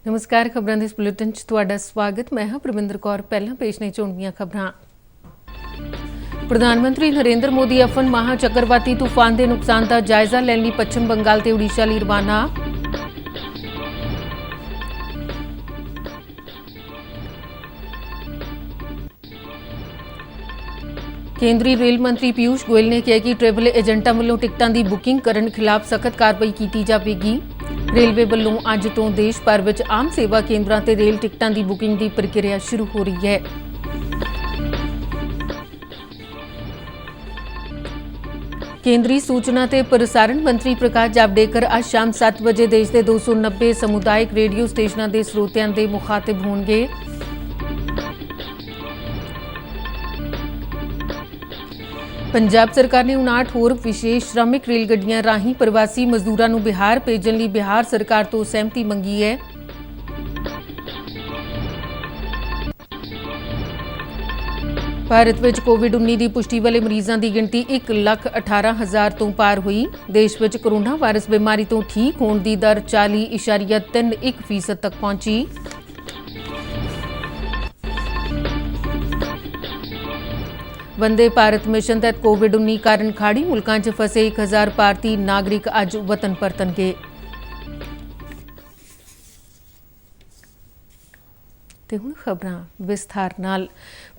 नमस्कार। खबरों के बुलेटिन च तुहाडा स्वागत। मैं हाँ परमिंदर कौर। पहला पेश ने चोणवीआं खबरां। प्रधानमंत्री नरेंद्र मोदी अफन महा चक्रवाती तूफान के नुकसान का जायजा लैण लई पश्चिम बंगाल ते ओडिशा लई रवाना। केंद्रीय रेल मंत्री पीयूष गोयल ने कहा कि ट्रैवल एजेंटां वालों टिकटां की बुकिंग करने खिलाफ सख्त कार्रवाई की जाएगी। रेलवे वालों अज तो देश भर में आम सेवा केंद्रों ते रेल टिकटां की बुकिंग की प्रक्रिया शुरू हो रही है। केंद्रीय सूचना ते प्रसारण मंत्री प्रकाश जावड़ेकर आज शाम 7 बजे देश के 290 समुदायिक रेडियो स्टेशनों के स्रोतियां के मुखातिब होंगे। पंजाब सरकार ने 59 होर विशेष श्रमिक रेलगड्डियां राही प्रवासी मजदूरों को बिहार भेजने लई बिहार सरकार तो सहमति मंगी है। भारत में कोविड-19 की पुष्टि वाले मरीजों की गिनती 1,18,000 तो पार हुई। देश में कोरोना वायरस बीमारी तो ठीक होने की दर 40.31% तक पहुंची। वंदे भारत मिशन तहत कोविड-19 कारण खाड़ी मुल्कों च फसे 1000 भारतीय नागरिक अज वतन परतणगे। ते हुण खबरां विस्तार नाल।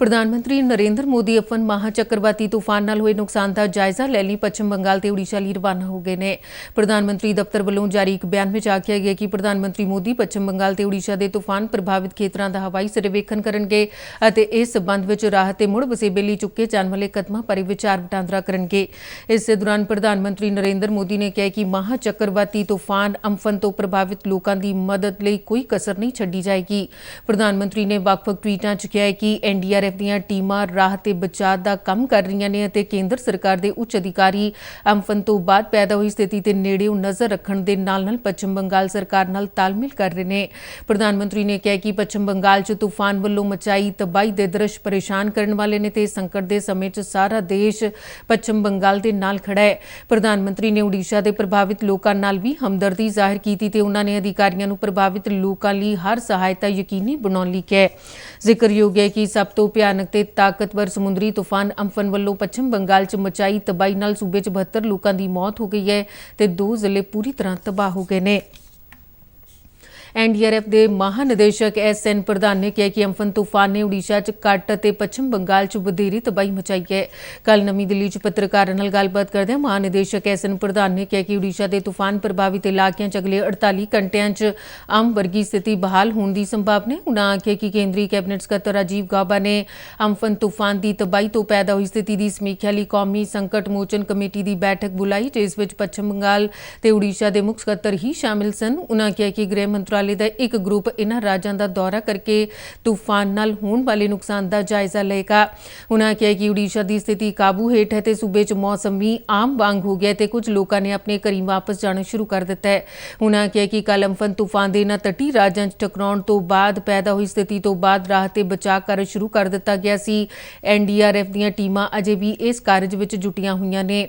प्रधानमंत्री नरेंद्र मोदी अफन महा चक्रवाती तूफान नाल होए नुकसान का जायजा लैण लई पश्चिम बंगाल ते ओडिशा लई रवाना हो गए ने। प्रधानमंत्री दफ्तर वालों जारी एक बयान में आख्या गया कि प्रधानमंत्री मोदी पश्चिम बंगाल ते ओडिशा के तूफान प्रभावित खेतरां दा हवाई सर्वेखण करनगे अते इस संबंध विच राहत ते मुड़ वसेबे लई चुके जाण वाले कदमां बारे विचार वटांदरा करनगे। इस दौरान प्रधानमंत्री नरेंद्र मोदी ने कहा कि महा चक्रवाती तूफान अम्फन तो प्रभावित लोगों की मदद लई कोई कसर नहीं छड्डी जाएगी। प्रधानमंत्री ने ਵੱਖ-ਵੱਖ ट्वीटां च कहा कि NDRF ਦੀਆਂ ਟੀਮਾਂ ਰਾਹਤ ਤੇ ਬਚਾਅ ਦਾ ਕੰਮ ਕਰ ਰਹੀਆਂ ਨੇ ਅਤੇ ਕੇਂਦਰ ਸਰਕਾਰ ਦੇ ਉੱਚ ਅਧਿਕਾਰੀ ਅੰਫਨ ਤੋਂ ਬਾਅਦ ਪੈਦਾ ਹੋਈ ਸਥਿਤੀ ਤੇ ਨੇੜਿਓਂ ਨਜ਼ਰ ਰੱਖਣ ਦੇ ਨਾਲ-ਨਾਲ ਪੱਛਮ ਬੰਗਾਲ ਸਰਕਾਰ ਨਾਲ ਤਾਲਮੇਲ ਕਰ ਰਹੇ ਨੇ। ਪ੍ਰਧਾਨ ਮੰਤਰੀ ਨੇ ਕਿਹਾ ਕਿ ਪੱਛਮ ਬੰਗਾਲ 'ਚ ਤੂਫਾਨ ਵੱਲੋਂ ਮਚਾਈ ਤਬਾਹੀ ਦੇ ਦ੍ਰਿਸ਼ ਪਰੇਸ਼ਾਨ ਕਰਨ ਵਾਲੇ ਨੇ ਤੇ ਸੰਕਟ ਦੇ ਸਮੇਂ 'ਚ ਸਾਰਾ ਦੇਸ਼ ਪੱਛਮ ਬੰਗਾਲ ਦੇ ਨਾਲ ਖੜਾ ਹੈ। ਪ੍ਰਧਾਨ ਮੰਤਰੀ ਨੇ ਓਡੀਸ਼ਾ ਦੇ ਪ੍ਰਭਾਵਿਤ ਲੋਕਾਂ ਨਾਲ ਵੀ ਹਮਦਰਦੀ ਜ਼ਾਹਿਰ ਕੀਤੀ ਤੇ ਉਹਨਾਂ ਨੇ ਅਧਿਕਾਰੀਆਂ ਨੂੰ ਪ੍ਰਭਾਵਿਤ ਲੋਕਾਂ ਲਈ ਹਰ ਸਹਾਇਤਾ ਯਕੀਨੀ ਬਣਾਉਣ ਲਈ ਕਿਹਾ। ਜ਼ਿਕਰਯੋਗ ਹੈ ਕਿ ਸਭ ਤੋਂ ਭਿਆਨਕ ਤੇ ਤਾਕਤਵਰ ਸਮੁੰਦਰੀ ਤੂਫਾਨ ਅੰਫਨ ਵੱਲੋਂ ਪੱਛਮ ਬੰਗਾਲ 'ਚ ਮਚਾਈ ਤਬਾਹੀ ਨਾਲ ਸੂਬੇ 'ਚ 72 ਲੋਕਾਂ ਦੀ ਮੌਤ ਹੋ ਗਈ ਹੈ ਤੇ 2 ਜ਼ਿਲ੍ਹੇ ਪੂਰੀ ਤਰ੍ਹਾਂ ਤਬਾਹ ਹੋ ਗਏ ਨੇ। NDRF ਦੇ ਮਹਾਨਿਦੇਸ਼ਕ SN ਪ੍ਰਧਾਨ ਨੇ ਕਿਹਾ ਕਿ ਅੰਫਨ ਤੂਫਾਨ ਨੇ ਓਡੀਸ਼ਾ 'ਚ ਘੱਟ ਅਤੇ ਪੱਛਮ ਬੰਗਾਲ 'ਚ ਵਧੇਰੀ ਤਬਾਹੀ ਮਚਾਈ ਹੈ। ਕੱਲ ਨਵੀਂ ਦਿੱਲੀ 'ਚ ਪੱਤਰਕਾਰਾਂ ਨਾਲ ਗੱਲਬਾਤ ਕਰਦਿਆਂ ਮਹਾਨਿਦੇਸ਼ਕ SN ਪ੍ਰਧਾਨ ਨੇ ਕਿਹਾ ਕਿ ਓਡੀਸ਼ਾ ਦੇ ਤੂਫਾਨ ਪ੍ਰਭਾਵਿਤ ਇਲਾਕਿਆਂ 'ਚ ਅਗਲੇ 48 ਘੰਟਿਆਂ 'ਚ ਆਮ ਵਰਗੀ ਸਥਿਤੀ ਬਹਾਲ ਹੋਣ ਦੀ ਸੰਭਾਵਨਾ ਹੈ। ਉਨ੍ਹਾਂ ਆਖਿਆ ਕਿ ਕੇਂਦਰੀ ਕੈਬਨਿਟ ਸਕੱਤਰ ਰਾਜੀਵ ਗਾਬਾ ਨੇ ਅੰਫਨ ਤੂਫਾਨ ਦੀ ਤਬਾਹੀ ਤੋਂ ਪੈਦਾ ਹੋਈ ਸਥਿਤੀ ਦੀ ਸਮੀਖਿਆ ਲਈ ਕੌਮੀ ਸੰਕਟ ਮੋਚਨ ਕਮੇਟੀ ਦੀ ਬੈਠਕ ਬੁਲਾਈ ਜਿਸ ਵਿੱਚ ਪੱਛਮ ਬੰਗਾਲ ਤੇ ਓਡੀਸ਼ਾ ਦੇ ਮੁੱਖ ਸਕੱਤਰ ਹੀ ਸ਼ਾਮਿਲ ਸਨ। ਉਨ੍ਹਾਂ ਕਿਹਾ ਕਿ ਗ੍ਰਹਿ ਮੰਤਰਾਲੇ ਦਾ ਇੱਕ ਗਰੁੱਪ इन्हां राज्यां दा दौरा करके तूफान नाल होण वाले नुकसान का जायजा लेगा। उन्होंने कहा कि ओडिशा की स्थिति काबू हेठ है ते सूबे च मौसम भी आम वांग हो गया ते कुछ लोगों ने अपने घरीं वापस जाना शुरू कर दिता है। उन्होंने कहा कि कल अंफन तूफान के इन्हां तटी राज्यां च टकराउण तो बाद पैदा हुई स्थिति तो बाद राहत ते बचाव कार्य शुरू कर दिता गया सी। NDRF दीयां टीमां अजे भी इस कार्य विच जुटियां होईयां ने।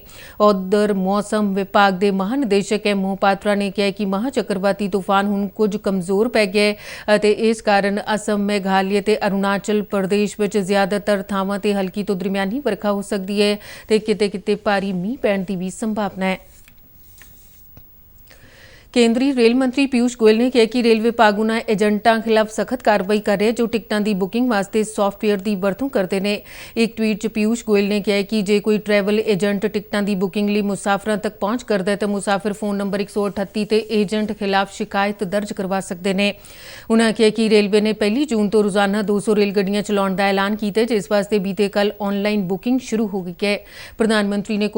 उधर मौसम विभाग के महानिदेशक M मोहपात्रा ने कहा कि महा चक्रवाती तूफान हुण कुछ कमजोर पै गया ਅਤੇ ਇਸ ਕਾਰਨ ਅਸਮ ਮੇਘਾਲਿਆ ਤੇ ਅਰੁਣਾਚਲ ਪ੍ਰਦੇਸ਼ ਵਿੱਚ ਜ਼ਿਆਦਾਤਰ ਥਾਵਾਂ ਤੇ ਹਲਕੀ ਤੋਂ ਦਰਮਿਆਨੀ ਵਰਖਾ ਹੋ ਸਕਦੀ ਹੈ ਤੇ ਕਿਤੇ-ਕਿਤੇ ਭਾਰੀ ਮੀਂਹ ਪੈਣ ਦੀ ਵੀ ਸੰਭਾਵਨਾ ਹੈ। केंद्रीय रेल मंत्री पीयूष गोयल ने कहा कि रेल विभाग उन्हां एजेंटां खिलाफ सख्त कार्रवाई कर रहा है जो टिकटां की बुकिंग वास्ते सॉफ्टवेयर की वरतों करते हैं। एक ट्वीट च पीयूष गोयल ने कहा कि जे कोई ट्रैवल एजेंट टिकटां की बुकिंग लिए मुसाफिरां तक पहुंच करता है तो मुसाफिर फोन नंबर 138 ते एजेंट खिलाफ शिकायत दर्ज करवा सकते हैं। उन्होंने कहा कि रेलवे ने 1 जून तो रोजाना 200 रेलगड्डियां चलाने का ऐलान किया जिस वास्ते बीते कल ऑनलाइन बुकिंग शुरू हो गई है। प्रधानमंत्री ने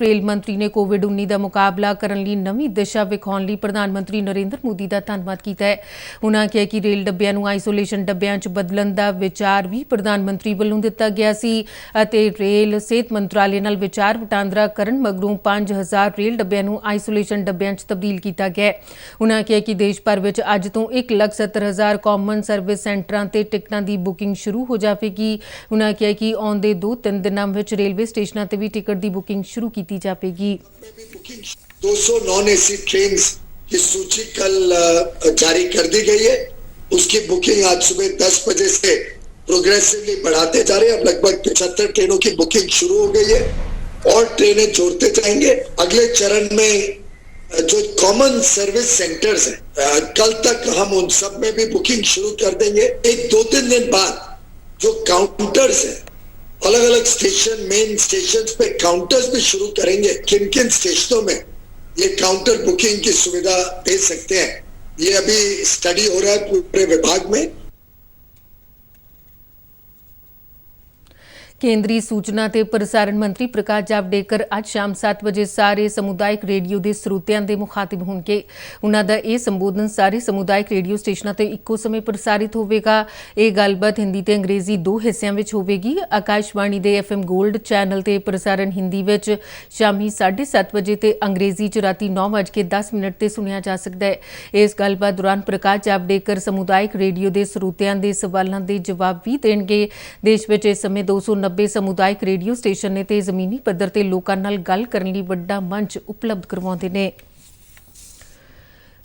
रेल मंत्री ने कोविड-19 का मुकाबला करने लई नवीं दिशा विखाउण लई प्रधानमंत्री नरेंद्र मोदी का धन्नवाद किया है। उन्होंने कहा कि रेल डब्बियां नूं आइसोलेशन डब्बियां च बदलण दा विचार भी प्रधानमंत्री वल्लों दिता गया सी अते रेल सेहत मंत्रालय नाल विचार वटांदरा करन मगरों 5000 रेल डब्बियां नूं आइसोलेशन डब्बियां च तब्दील किया गया। उन्होंने कहा कि देश भर विच अज तो 1,70,000 कॉमन सर्विस सेंटरां ते टिकटां की बुकिंग शुरू हो जाएगी। उन्होंने कहा कि आउंदे 2-3 दिनां विच रेलवे स्टेशनां ते भी टिकट की बुकिंग शुरू की जाएगी। 200 नॉन AC ट्रेन की सूची कल जारी कर दी गई है। उसकी बुकिंग आज सुबह 10 बजे से प्रोग्रेसिवली बढ़ाते जा रहे हैं। अब लगभग 75 ट्रेनों की बुकिंग शुरू हो गई है और ट्रेनें जोड़ते जाएंगे। अगले चरण में जो कॉमन सर्विस सेंटर्स हैं, कल तक हम उन सब में भी बुकिंग शुरू कर देंगे। एक 2-3 दिन बाद जो काउंटर्स हैं, अलग अलग स्टेशन, मेन स्टेशन पे काउंटर्स भी शुरू करेंगे। किन किन स्टेशनों में ये काउंटर बुकिंग की सुविधा दे सकते हैं, ये अभी स्टडी हो रहा है पूरे विभाग में। ਕੇਂਦਰੀ ਸੂਚਨਾ ਤੇ ਪ੍ਰਸਾਰਣ ਮੰਤਰੀ ਪ੍ਰਕਾਸ਼ ਜਾਵੜੇਕਰ ਅੱਜ ਸ਼ਾਮ 7 ਵਜੇ ਸਾਰੇ ਸਮੁਦਾਇਕ ਰੇਡੀਓ ਦੇ ਸਰੋਤਿਆਂ ਦੇ ਮੁਖਾਤਿਬ ਹੋਣਗੇ। ਉਹਨਾਂ ਦਾ ਇਹ ਸੰਬੋਧਨ ਸਾਰੇ ਸਮੁਦਾਇਕ ਰੇਡੀਓ ਸਟੇਸ਼ਨਾਂ ਤੇ ਇੱਕੋ ਸਮੇਂ ਪ੍ਰਸਾਰਿਤ ਹੋਵੇਗਾ। ਇਹ ਗੱਲਬਾਤ ਹਿੰਦੀ ਤੇ ਅੰਗਰੇਜ਼ੀ ਦੋ ਹਿੱਸਿਆਂ ਵਿੱਚ ਹੋਵੇਗੀ। ਆਕਾਸ਼ਵਾਣੀ ਦੇ FM ਗੋਲਡ ਚੈਨਲ ਤੇ ਪ੍ਰਸਾਰਣ ਹਿੰਦੀ ਵਿੱਚ ਸ਼ਾਮੀ 7:30 ਵਜੇ ਤੇ ਅੰਗਰੇਜ਼ੀ 'ਚ ਰਾਤੀ 9:10 ਤੇ ਸੁਣਿਆ ਜਾ ਸਕਦਾ ਹੈ। ਇਸ ਗੱਲਬਾਤ ਦੌਰਾਨ ਪ੍ਰਕਾਸ਼ ਜਾਵੜੇਕਰ ਸਮੁਦਾਇਕ ਰੇਡੀਓ ਦੇ ਸਰੋਤਿਆਂ ਦੇ ਸਵਾਲਾਂ ਦੇ ਜਵਾਬ ਵੀ ਦੇਣਗੇ। ਦੇਸ਼ ਵਿੱਚ ਇਸ ਸਮੇਂ 290 ਸਮੁਦਾਇਕ ਰੇਡੀਓ ਸਟੇਸ਼ਨ ਨੇ ਤੇ ਜ਼ਮੀਨੀ ਪੱਧਰ ਤੇ ਲੋਕਾਂ ਨਾਲ ਗੱਲ ਕਰਨ ਲਈ ਵੱਡਾ ਮੰਚ ਉਪਲਬਧ ਕਰਵਾਉਂਦੇ ਨੇ।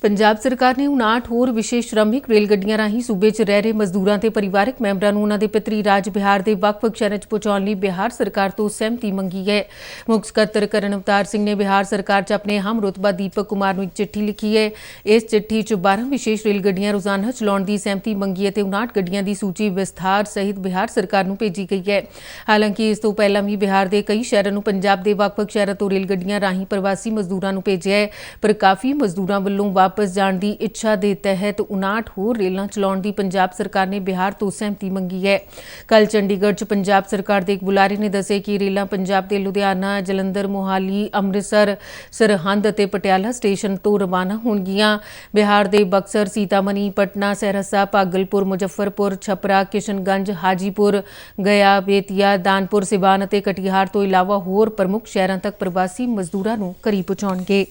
ਪੰਜਾਬ ਸਰਕਾਰ ਨੇ 59 ਹੋਰ ਵਿਸ਼ੇਸ਼ ਸ਼੍ਰਮਿਕ ਰੇਲ ਗੱਡੀਆਂ ਰਾਹੀਂ ਸੂਬੇ 'ਚ ਰਹਿ ਰਹੇ ਮਜ਼ਦੂਰਾਂ ਤੇ ਪਰਿਵਾਰਕ ਮੈਂਬਰਾਂ ਨੂੰ ਉਹਨਾਂ ਦੇ ਪਿਤਰੀ ਰਾਜ ਬਿਹਾਰ ਦੇ ਵੱਖ-ਵੱਖ ਸ਼ਹਿਰਾਂ 'ਚ ਪਹੁੰਚਾਉਣ ਲਈ ਬਿਹਾਰ ਸਰਕਾਰ ਤੋਂ ਸਹਿਮਤੀ ਮੰਗੀ ਹੈ। ਮੁੱਖ ਸਕੱਤਰ ਕਰਨ ਅਵਤਾਰ ਸਿੰਘ ਨੇ ਬਿਹਾਰ ਸਰਕਾਰ 'ਚ ਆਪਣੇ ਹਮ ਰੁਤਬਾ ਦੀਪਕ ਕੁਮਾਰ ਨੂੰ ਇੱਕ ਚਿੱਠੀ ਲਿਖੀ ਹੈ। ਇਸ ਚਿੱਠੀ 'ਚ 12 ਵਿਸ਼ੇਸ਼ ਰੇਲ ਗੱਡੀਆਂ ਰੋਜ਼ਾਨਾ ਚਲਾਉਣ ਦੀ ਸਹਿਮਤੀ ਮੰਗੀ ਹੈ ਤੇ 59 ਗੱਡੀਆਂ ਦੀ ਸੂਚੀ ਵਿਸਥਾਰ ਸਹਿਤ ਬਿਹਾਰ ਸਰਕਾਰ ਨੂੰ ਭੇਜੀ ਗਈ ਹੈ। ਹਾਲਾਂਕਿ ਇਸ ਤੋਂ ਪਹਿਲਾਂ ਵੀ ਬਿਹਾਰ ਦੇ ਕਈ ਸ਼ਹਿਰਾਂ ਨੂੰ ਪੰਜਾਬ ਦੇ ਵੱਖ-ਵੱਖ ਸ਼ਹਿਰਾਂ ਤੋਂ ਰੇਲ ਗੱਡੀਆਂ ਰਾਹੀਂ ਪ੍ਰਵਾਸੀ ਮਜ਼ਦੂਰਾਂ ਨੂੰ ਭੇਜਿਆ ਹੈ, ਪਰ ਕਾਫੀ ਮਜ਼ਦੂਰਾਂ ਵੱਲੋਂ ਵਾਪਸ ਜਾਣ ਦੀ ਇੱਛਾ ਦੇ ਤਹਿਤ 59 ਹੋਰ ਰੇਲਾਂ ਚਲਾਉਣ ਦੀ ਪੰਜਾਬ ਸਰਕਾਰ ਨੇ ਬਿਹਾਰ ਤੋਂ ਸਹਿਮਤੀ ਮੰਗੀ ਹੈ। ਕੱਲ ਚੰਡੀਗੜ੍ਹ 'ਚ ਪੰਜਾਬ ਸਰਕਾਰ ਦੇ ਇੱਕ ਬੁਲਾਰੇ ਨੇ ਦੱਸਿਆ ਕਿ ਰੇਲਾਂ ਪੰਜਾਬ ਦੇ ਲੁਧਿਆਣਾ, ਜਲੰਧਰ, ਮੋਹਾਲੀ, ਅੰਮ੍ਰਿਤਸਰ, ਸਰਹੰਦ ਅਤੇ ਪਟਿਆਲਾ ਸਟੇਸ਼ਨ ਤੋਂ ਰਵਾਨਾ ਹੋਣਗੀਆਂ। ਬਿਹਾਰ ਦੇ ਬਕਸਰ, ਸੀਤਾਮਣੀ, ਪਟਨਾ, सहरसा, ਭਾਗਲਪੁਰ, ਮੁਜ਼ੱਫਰਪੁਰ, ਛਪਰਾ, ਕਿਸ਼ਨਗੰਜ, ਹਾਜੀਪੁਰ, ਗया, ਬੇਤੀਆ, ਦਾਨਪੁਰ, ਸਿਵਾਨ ਅਤੇ ਕਟਿਹਾਰ ਤੋਂ ਇਲਾਵਾ ਹੋਰ ਪ੍ਰਮੁੱਖ ਸ਼ਹਿਰਾਂ ਤੱਕ ਪ੍ਰਵਾਸੀ ਮਜ਼ਦੂਰਾਂ ਨੂੰ ਘਰੀ ਪਹੁੰਚਾਉਣਗੇ।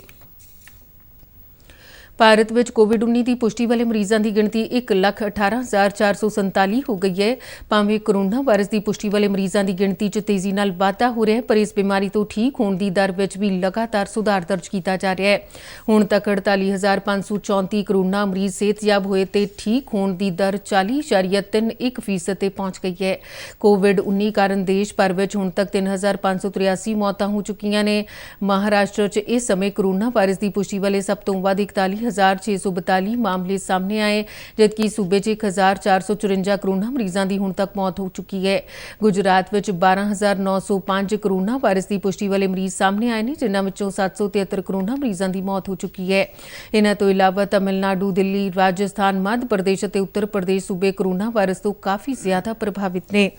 ਭਾਰਤ ਵਿੱਚ ਕੋਵਿਡ-19 ਦੀ ਪੁਸ਼ਟੀ ਵਾਲੇ ਮਰੀਜ਼ਾਂ ਦੀ ਗਿਣਤੀ 1,18,447 ਹੋ ਗਈ ਹੈ। ਭਾਵੇਂ ਕੋਰੋਨਾ ਵਾਇਰਸ ਦੀ ਪੁਸ਼ਟੀ ਵਾਲੇ ਮਰੀਜ਼ਾਂ ਦੀ ਗਿਣਤੀ 'ਚ ਤੇਜ਼ੀ ਨਾਲ ਵਾਧਾ ਹੋ ਰਿਹਾ ਹੈ, ਪਰ ਇਸ ਬਿਮਾਰੀ ਤੋਂ ਠੀਕ ਹੋਣ ਦੀ ਦਰ ਵਿੱਚ ਵੀ ਲਗਾਤਾਰ ਸੁਧਾਰ ਦਰਜ ਕੀਤਾ ਜਾ ਰਿਹਾ ਹੈ। ਹੁਣ ਤੱਕ 48,534 ਕੋਰੋਨਾ ਮਰੀਜ਼ ਸਿਹਤਯਾਬ ਹੋਏ ਤੇ ਠੀਕ ਹੋਣ ਦੀ ਦਰ 40.31% ਤੇ ਪਹੁੰਚ ਗਈ ਹੈ। ਕੋਵਿਡ-19 ਕਾਰਨ ਦੇਸ਼ ਭਰ ਵਿੱਚ ਹੁਣ ਤੱਕ 3,583 ਮੌਤਾਂ ਹੋ ਚੁੱਕੀਆਂ ਨੇ। ਮਹਾਰਾਸ਼ਟਰ 'ਚ ਇਸ ਸਮੇਂ ਕੋਰੋਨਾ ਵਾਇਰਸ ਦੀ ਪੁਸ਼ਟੀ ਵਾਲੇ ਸਭ ਤੋਂ ਵੱਧ 41,642 ਮਾਮਲੇ ਸਾਹਮਣੇ ਆਏ, ਜਦਕਿ ਸੂਬੇ 'ਚ 1,454 ਕੋਰੋਨਾ ਮਰੀਜ਼ਾਂ ਦੀ ਹੁਣ ਤੱਕ ਮੌਤ ਹੋ ਚੁੱਕੀ ਹੈ। ਗੁਜਰਾਤ ਵਿੱਚ 12,905 ਕੋਰੋਨਾ ਵਾਇਰਸ ਦੀ ਪੁਸ਼ਟੀ ਵਾਲੇ ਮਰੀਜ਼ ਸਾਹਮਣੇ ਆਏ ਨੇ, ਜਿਨ੍ਹਾਂ ਵਿੱਚੋਂ 773 ਕੋਰੋਨਾ ਮਰੀਜ਼ਾਂ ਦੀ ਮੌਤ ਹੋ ਚੁੱਕੀ ਹੈ। ਇਹਨਾਂ ਤੋਂ ਇਲਾਵਾ ਤਮਿਲਨਾਡੂ, ਦਿੱਲੀ, ਰਾਜਸਥਾਨ, ਮੱਧ ਪ੍ਰਦੇਸ਼ ਅਤੇ ਉੱਤਰ ਪ੍ਰਦੇਸ਼ ਸੂਬੇ ਕੋਰੋਨਾ ਵਾਇਰਸ ਤੋਂ ਕਾਫੀ ਜ਼ਿਆਦਾ ਪ੍ਰਭਾਵਿਤ ਨੇ।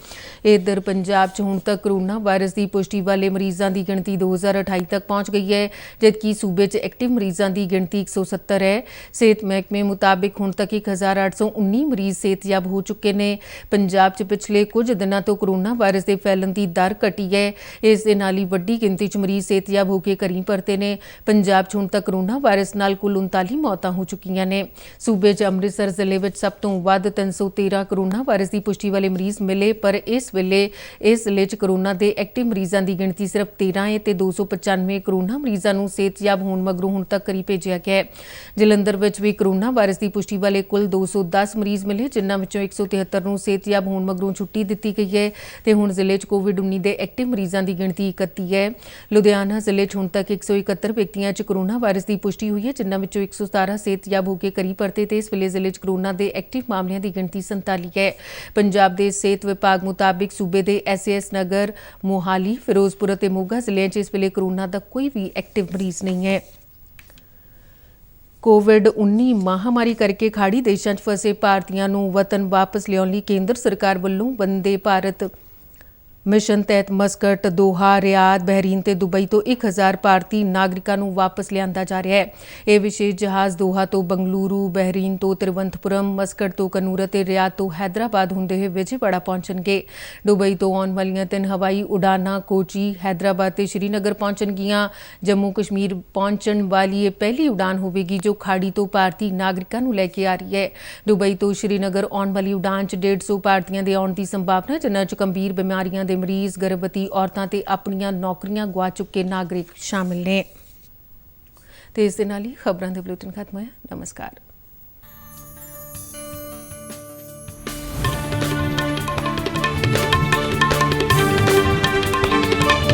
ਇੱਧਰ ਪੰਜਾਬ 'ਚ ਹੁਣ ਤੱਕ ਕੋਰੋਨਾ ਵਾਇਰਸ ਦੀ ਪੁਸ਼ਟੀ ਵਾਲੇ ਮਰੀਜ਼ਾਂ ਦੀ ਗਿਣਤੀ 2028 ਤੱਕ ਪਹੁੰਚ ਗਈ ਹੈ, ਜਦਕਿ ਸੂਬੇ 'ਚ ਐਕਟਿਵ ਮਰੀਜ਼ਾਂ ਦੀ ਗਿਣਤੀ 170 ਹੈ। ਸਿਹਤ ਮਹਿਕਮੇ ਮੁਤਾਬਿਕ ਹੁਣ ਤੱਕ 1,819 ਮਰੀਜ਼ ਸਿਹਤਯਾਬ ਹੋ ਚੁੱਕੇ ਨੇ। ਪੰਜਾਬ 'ਚ ਪਿਛਲੇ ਕੁਝ ਦਿਨਾਂ ਤੋਂ ਕੋਰੋਨਾ ਵਾਇਰਸ ਦੇ ਫੈਲਣ ਦੀ ਦਰ ਘਟੀ ਹੈ। ਇਸ ਦੇ ਨਾਲ ਹੀ ਵੱਡੀ ਗਿਣਤੀ 'ਚ ਮਰੀਜ਼ ਸਿਹਤਯਾਬ ਹੋ ਕੇ ਘਰੀਂ ਪਰਤੇ ਨੇ। ਪੰਜਾਬ 'ਚ ਹੁਣ ਤੱਕ ਕੋਰੋਨਾ ਵਾਇਰਸ ਨਾਲ ਕੁੱਲ 39 ਮੌਤਾਂ ਹੋ ਚੁੱਕੀਆਂ ਨੇ। ਸੂਬੇ 'ਚ ਅੰਮ੍ਰਿਤਸਰ ਜ਼ਿਲ੍ਹੇ ਵਿੱਚ ਸਭ ਤੋਂ ਵੱਧ 313 ਕੋਰੋਨਾ ਵਾਇਰਸ ਦੀ ਪੁਸ਼ਟੀ ਵਾਲੇ ਮਰੀਜ਼ ਮਿਲੇ, ਪਰ ਇਸ ਵੇਲੇ ਇਸ ਜ਼ਿਲ੍ਹੇ 'ਚ ਕੋਰੋਨਾ ਦੇ ਐਕਟਿਵ ਮਰੀਜ਼ਾਂ ਦੀ ਗਿਣਤੀ ਸਿਰਫ 13 ਹੈ ਤੇ 295 ਕੋਰੋਨਾ ਮਰੀਜ਼ਾਂ ਨੂੰ ਸਿਹਤਯਾਬ ਹੋਣ ਮਗਰੋਂ ਹੁਣ ਤੱਕ ਘਰੀ ਭੇਜਿਆ ਗਿਆ ਹੈ। ਜਲੰਧਰ ਵਿੱਚ ਵੀ ਕੋਰੋਨਾ ਵਾਇਰਸ ਦੀ ਪੁਸ਼ਟੀ ਵਾਲੇ ਕੁੱਲ 210 ਮਰੀਜ਼ ਮਿਲੇ, ਜਿਨ੍ਹਾਂ ਵਿੱਚੋਂ 173 ਨੂੰ ਸਿਹਤਯਾਬ ਹੋਣ ਮਗਰੋਂ ਛੁੱਟੀ ਦਿੱਤੀ ਗਈ ਹੈ ਤੇ ਹੁਣ ਜ਼ਿਲ੍ਹੇ 'ਚ ਕੋਵਿਡ-19 ਦੇ ਐਕਟਿਵ ਮਰੀਜ਼ਾਂ ਦੀ ਗਿਣਤੀ 31 ਹੈ। ਲੁਧਿਆਣਾ ਜ਼ਿਲ੍ਹੇ 'ਚ ਹੁਣ ਤੱਕ 171 ਵਿਅਕਤੀਆਂ 'ਚ ਕੋਰੋਨਾ ਵਾਇਰਸ ਦੀ ਪੁਸ਼ਟੀ ਹੋਈ ਹੈ, ਜਿਨ੍ਹਾਂ ਵਿੱਚੋਂ 117 ਸਿਹਤਯਾਬ ਹੋ ਕੇ ਘਰੀ ਪਰਤੇ ਤੇ ਇਸ ਵੇਲੇ ਜ਼ਿਲ੍ਹੇ 'ਚ ਕੋਰੋਨਾ ਦੇ ਐਕਟਿਵ ਮਾਮਲਿਆਂ ਦੀ ਗਿਣਤੀ 47 ਹੈ। ਪੰਜਾਬ ਦੇ ਸਿਹਤ ਵਿਭਾਗ ਮੁਤਾਬਿਕ ਸੂਬੇ ਦੇ SAS ਨਗਰ, ਮੋਹਾਲੀ, ਫਿਰੋਜ਼ਪੁਰ ਅਤੇ ਮੋਗਾ ਜ਼ਿਲ੍ਹਿਆਂ 'ਚ ਇਸ ਵੇਲੇ ਕੋਰੋਨਾ ਦਾ ਕੋਈ ਵੀ ਐਕਟਿਵ ਮਰੀਜ਼ ਨਹੀਂ ਹੈ। ਕੋਵਿਡ-19 ਮਹਾਮਾਰੀ ਕਰਕੇ ਖਾੜੀ ਦੇਸ਼ਾਂ 'ਚ ਫਸੇ ਭਾਰਤੀਆਂ ਨੂੰ ਵਤਨ ਵਾਪਸ ਲਿਆਉਣ ਲਈ ਕੇਂਦਰ ਸਰਕਾਰ ਵੱਲੋਂ ਵੰਦੇ ਭਾਰਤ ਮਿਸ਼ਨ ਤਹਿਤ ਮਸਕਟ, ਦੋਹਾ, ਰਿਆਦ, ਬਹਿਰੀਨ ਤੇ ਦੁਬਈ ਤੋਂ 1,000 ਭਾਰਤੀ ਨਾਗਰਿਕਾਂ ਨੂੰ ਵਾਪਸ ਲਿਆਂਦਾ ਜਾ ਰਿਹਾ ਹੈ। ਇਹ ਵਿਸ਼ੇਸ਼ ਜਹਾਜ਼ ਦੋਹਾ ਤੋਂ ਬੰਗਲੁਰੂ, ਬਹਿਰੀਨ ਤੋਂ ਤਿਰਵੰਤਪੁਰਮ, ਮਸਕਟ ਤੋਂ ਕਨੂਰ ਅਤੇ ਰਿਆਦ ਤੋਂ ਹੈਦਰਾਬਾਦ ਹੁੰਦੇ ਹੋਏ ਵਿਜੇਵਾੜਾ ਪਹੁੰਚਣਗੇ। ਦੁਬਈ ਤੋਂ ਆਉਣ ਵਾਲੀਆਂ 3 ਹਵਾਈ ਉਡਾਨਾਂ ਕੋਚੀ, ਹੈਦਰਾਬਾਦ ਤੇ ਸ਼੍ਰੀਨਗਰ ਪਹੁੰਚਣਗੀਆਂ। ਜੰਮੂ ਕਸ਼ਮੀਰ ਪਹੁੰਚਣ ਵਾਲੀ ਇਹ ਪਹਿਲੀ ਉਡਾਨ ਹੋਵੇਗੀ ਜੋ ਖਾੜੀ ਤੋਂ ਭਾਰਤੀ ਨਾਗਰਿਕਾਂ ਨੂੰ ਲੈ ਕੇ ਆ ਰਹੀ ਹੈ। ਦੁਬਈ ਤੋਂ ਸ਼੍ਰੀਨਗਰ ਆਉਣ ਵਾਲੀ ਉਡਾਨ 'ਚ 150 ਭਾਰਤੀਆਂ ਦੇ ਆਉਣ ਦੀ ਸੰਭਾਵਨਾ, ਜਿਨ੍ਹਾਂ 'ਚ ਗੰਭੀਰ ਬਿਮਾਰੀਆਂ ਦੇ ਮਰੀਜ਼, ਗਰਭਵਤੀ ਔਰਤਾਂ ਤੇ ਆਪਣੀਆਂ ਨੌਕਰੀਆਂ ਗਵਾ ਚੁੱਕੇ ਨਾਗਰਿਕ ਸ਼ਾਮਿਲ ਨੇ। ਤੇ ਇਸ ਦੇ ਨਾਲ ਹੀ ਖਬਰਾਂ ਦੇ ਬੁਲੇਟਿਨ ਖਤਮ ਹੋਇਆ। ਨਮਸਕਾਰ।